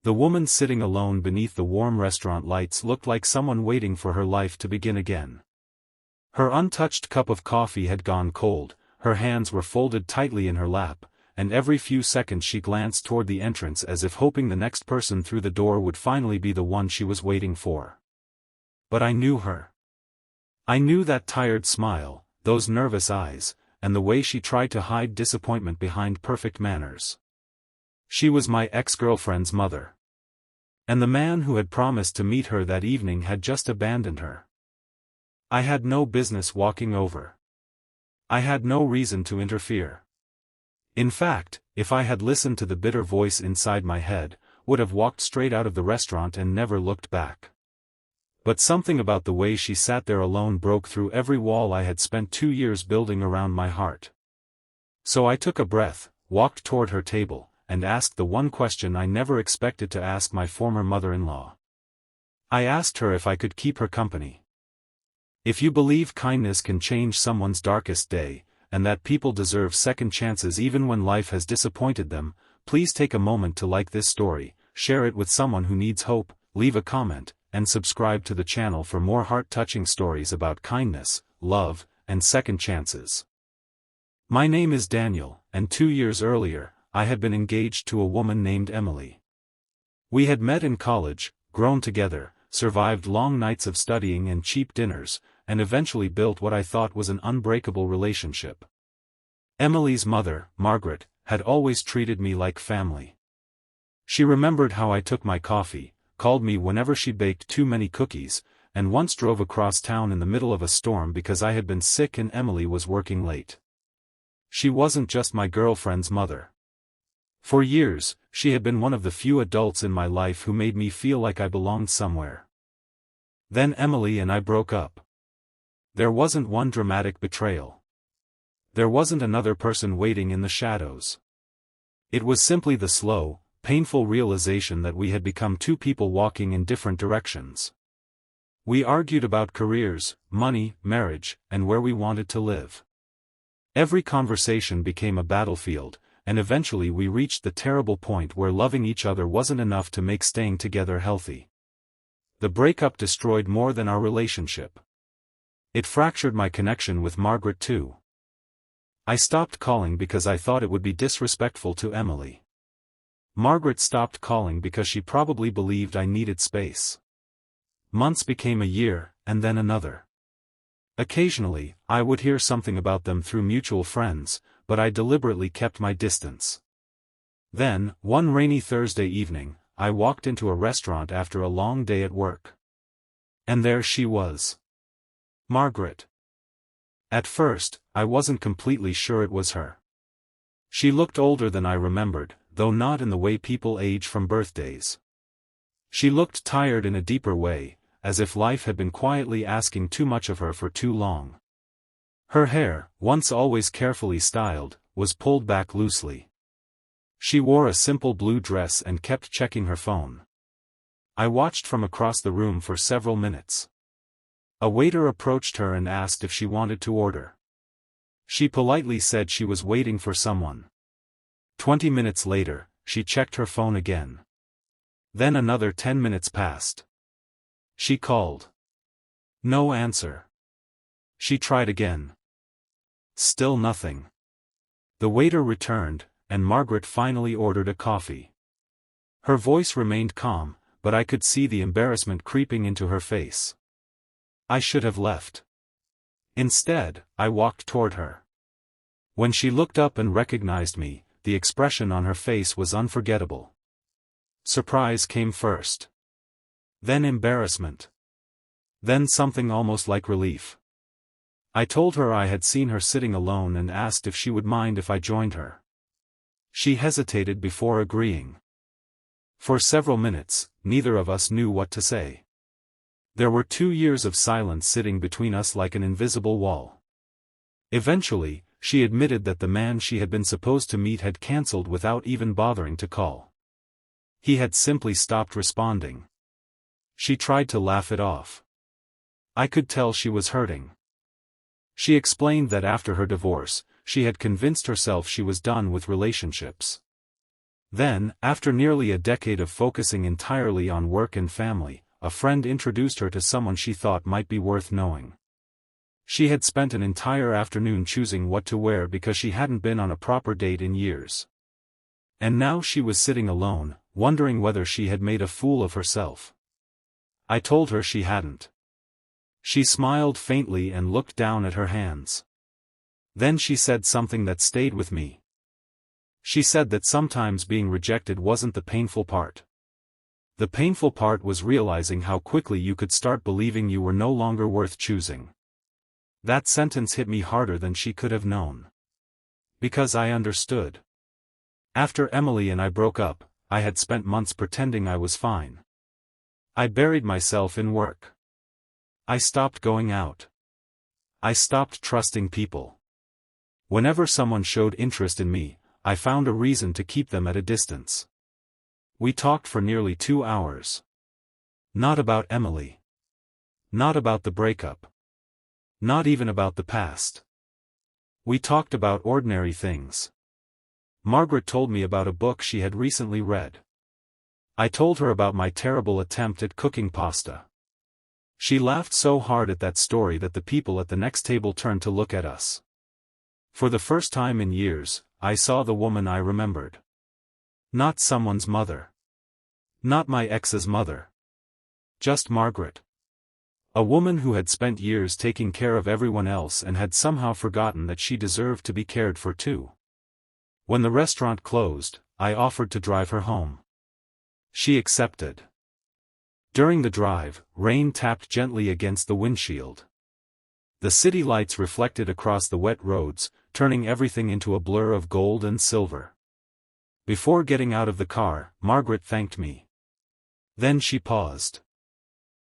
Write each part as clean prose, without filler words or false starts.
The woman sitting alone beneath the warm restaurant lights looked like someone waiting for her life to begin again. Her untouched cup of coffee had gone cold, her hands were folded tightly in her lap, and every few seconds she glanced toward the entrance as if hoping the next person through the door would finally be the one she was waiting for. But I knew her. I knew that tired smile, those nervous eyes, and the way she tried to hide disappointment behind perfect manners. She was my ex-girlfriend's mother. And the man who had promised to meet her that evening had just abandoned her. I had no business walking over. I had no reason to interfere. In fact, if I had listened to the bitter voice inside my head, would have walked straight out of the restaurant and never looked back. But something about the way she sat there alone broke through every wall I had spent 2 years building around my heart. So I took a breath, walked toward her table, and asked the one question I never expected to ask my former mother-in-law. I asked her if I could keep her company. If you believe kindness can change someone's darkest day, and that people deserve second chances even when life has disappointed them, please take a moment to like this story, share it with someone who needs hope, leave a comment, and subscribe to the channel for more heart-touching stories about kindness, love, and second chances. My name is Daniel, and 2 years earlier, I had been engaged to a woman named Emily. We had met in college, grown together, survived long nights of studying and cheap dinners, and eventually built what I thought was an unbreakable relationship. Emily's mother, Margaret, had always treated me like family. She remembered how I took my coffee, called me whenever she baked too many cookies, and once drove across town in the middle of a storm because I had been sick and Emily was working late. She wasn't just my girlfriend's mother. For years, she had been one of the few adults in my life who made me feel like I belonged somewhere. Then Emily and I broke up. There wasn't one dramatic betrayal. There wasn't another person waiting in the shadows. It was simply the slow, painful realization that we had become two people walking in different directions. We argued about careers, money, marriage, and where we wanted to live. Every conversation became a battlefield, and eventually we reached the terrible point where loving each other wasn't enough to make staying together healthy. The breakup destroyed more than our relationship. It fractured my connection with Margaret too. I stopped calling because I thought it would be disrespectful to Emily. Margaret stopped calling because she probably believed I needed space. Months became a year, and then another. Occasionally, I would hear something about them through mutual friends, but I deliberately kept my distance. Then, one rainy Thursday evening, I walked into a restaurant after a long day at work. And there she was. Margaret. At first, I wasn't completely sure it was her. She looked older than I remembered, though not in the way people age from birthdays. She looked tired in a deeper way, as if life had been quietly asking too much of her for too long. Her hair, once always carefully styled, was pulled back loosely. She wore a simple blue dress and kept checking her phone. I watched from across the room for several minutes. A waiter approached her and asked if she wanted to order. She politely said she was waiting for someone. 20 minutes later, she checked her phone again. Then another 10 minutes passed. She called. No answer. She tried again. Still nothing. The waiter returned, and Margaret finally ordered a coffee. Her voice remained calm, but I could see the embarrassment creeping into her face. I should have left. Instead, I walked toward her. When she looked up and recognized me, the expression on her face was unforgettable. Surprise came first. Then embarrassment. Then something almost like relief. I told her I had seen her sitting alone and asked if she would mind if I joined her. She hesitated before agreeing. For several minutes, neither of us knew what to say. There were 2 years of silence sitting between us like an invisible wall. Eventually, she admitted that the man she had been supposed to meet had cancelled without even bothering to call. He had simply stopped responding. She tried to laugh it off. I could tell she was hurting. She explained that after her divorce, she had convinced herself she was done with relationships. Then, after nearly a decade of focusing entirely on work and family, a friend introduced her to someone she thought might be worth knowing. She had spent an entire afternoon choosing what to wear because she hadn't been on a proper date in years. And now she was sitting alone, wondering whether she had made a fool of herself. I told her she hadn't. She smiled faintly and looked down at her hands. Then she said something that stayed with me. She said that sometimes being rejected wasn't the painful part. The painful part was realizing how quickly you could start believing you were no longer worth choosing. That sentence hit me harder than she could have known. Because I understood. After Emily and I broke up, I had spent months pretending I was fine. I buried myself in work. I stopped going out. I stopped trusting people. Whenever someone showed interest in me, I found a reason to keep them at a distance. We talked for nearly 2 hours. Not about Emily. Not about the breakup. Not even about the past. We talked about ordinary things. Margaret told me about a book she had recently read. I told her about my terrible attempt at cooking pasta. She laughed so hard at that story that the people at the next table turned to look at us. For the first time in years, I saw the woman I remembered. Not someone's mother. Not my ex's mother. Just Margaret. A woman who had spent years taking care of everyone else and had somehow forgotten that she deserved to be cared for too. When the restaurant closed, I offered to drive her home. She accepted. During the drive, rain tapped gently against the windshield. The city lights reflected across the wet roads, turning everything into a blur of gold and silver. Before getting out of the car, Margaret thanked me. Then she paused.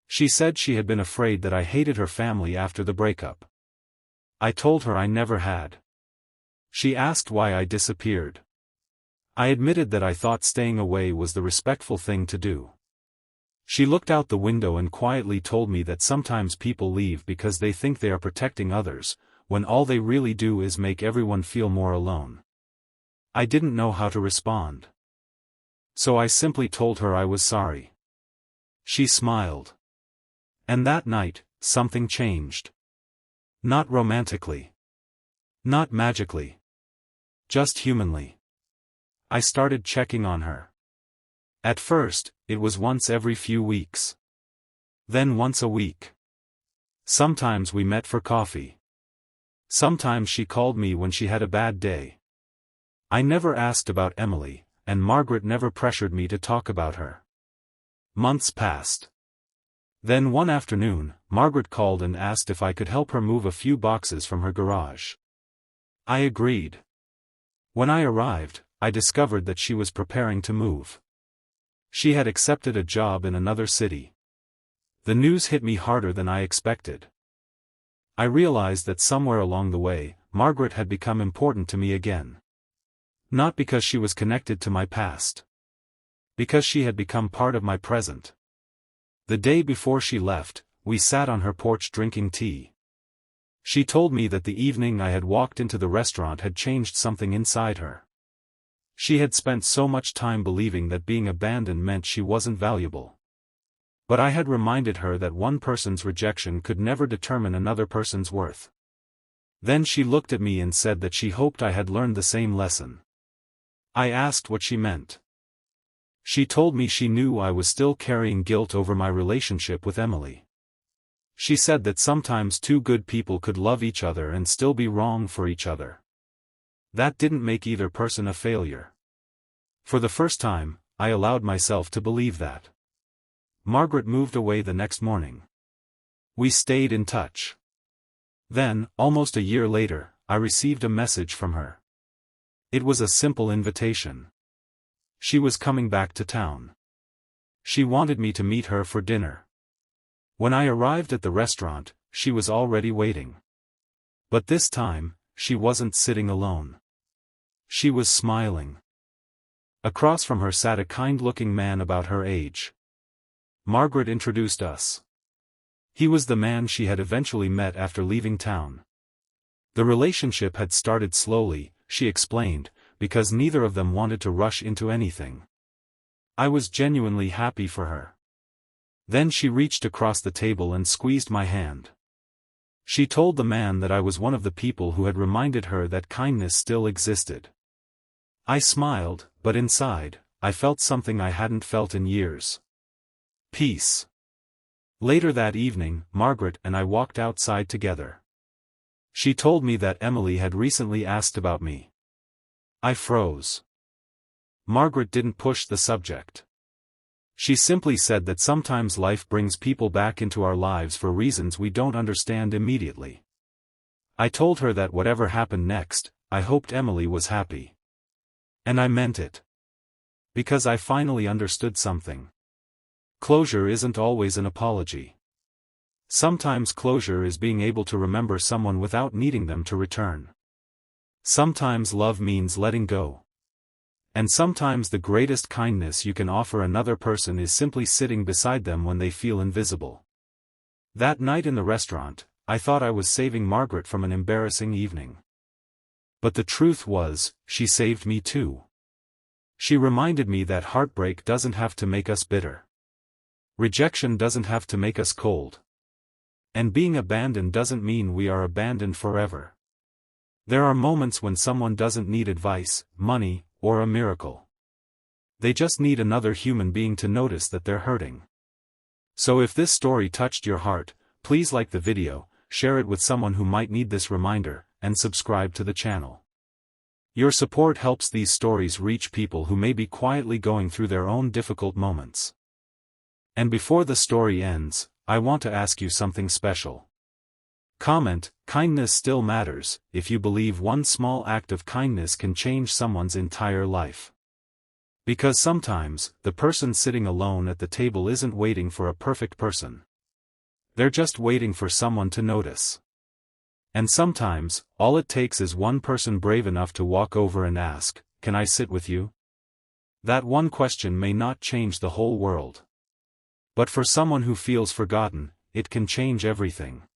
She said she had been afraid that I hated her family after the breakup. I told her I never had. She asked why I disappeared. I admitted that I thought staying away was the respectful thing to do. She looked out the window and quietly told me that sometimes people leave because they think they are protecting others, when all they really do is make everyone feel more alone. I didn't know how to respond. So I simply told her I was sorry. She smiled. And that night, something changed. Not romantically. Not magically. Just humanly. I started checking on her. At first, it was once every few weeks. Then once a week. Sometimes we met for coffee. Sometimes she called me when she had a bad day. I never asked about Emily, and Margaret never pressured me to talk about her. Months passed. Then one afternoon, Margaret called and asked if I could help her move a few boxes from her garage. I agreed. When I arrived, I discovered that she was preparing to move. She had accepted a job in another city. The news hit me harder than I expected. I realized that somewhere along the way, Margaret had become important to me again. Not because she was connected to my past. Because she had become part of my present. The day before she left, we sat on her porch drinking tea. She told me that the evening I had walked into the restaurant had changed something inside her. She had spent so much time believing that being abandoned meant she wasn't valuable. But I had reminded her that one person's rejection could never determine another person's worth. Then she looked at me and said that she hoped I had learned the same lesson. I asked what she meant. She told me she knew I was still carrying guilt over my relationship with Emily. She said that sometimes two good people could love each other and still be wrong for each other. That didn't make either person a failure. For the first time, I allowed myself to believe that. Margaret moved away the next morning. We stayed in touch. Then, almost a year later, I received a message from her. It was a simple invitation. She was coming back to town. She wanted me to meet her for dinner. When I arrived at the restaurant, she was already waiting. But this time, she wasn't sitting alone. She was smiling. Across from her sat a kind-looking man about her age. Margaret introduced us. He was the man she had eventually met after leaving town. The relationship had started slowly, she explained, because neither of them wanted to rush into anything. I was genuinely happy for her. Then she reached across the table and squeezed my hand. She told the man that I was one of the people who had reminded her that kindness still existed. I smiled, but inside, I felt something I hadn't felt in years. Peace. Later that evening, Margaret and I walked outside together. She told me that Emily had recently asked about me. I froze. Margaret didn't push the subject. She simply said that sometimes life brings people back into our lives for reasons we don't understand immediately. I told her that whatever happened next, I hoped Emily was happy. And I meant it. Because I finally understood something. Closure isn't always an apology. Sometimes closure is being able to remember someone without needing them to return. Sometimes love means letting go. And sometimes the greatest kindness you can offer another person is simply sitting beside them when they feel invisible. That night in the restaurant, I thought I was saving Margaret from an embarrassing evening. But the truth was, she saved me too. She reminded me that heartbreak doesn't have to make us bitter. Rejection doesn't have to make us cold. And being abandoned doesn't mean we are abandoned forever. There are moments when someone doesn't need advice, money, or a miracle. They just need another human being to notice that they're hurting. So if this story touched your heart, please like the video, share it with someone who might need this reminder, and subscribe to the channel. Your support helps these stories reach people who may be quietly going through their own difficult moments. And before the story ends, I want to ask you something special. Comment, kindness still matters, if you believe one small act of kindness can change someone's entire life. Because sometimes, the person sitting alone at the table isn't waiting for a perfect person. They're just waiting for someone to notice. And sometimes, all it takes is one person brave enough to walk over and ask, "Can I sit with you?" That one question may not change the whole world. But for someone who feels forgotten, it can change everything.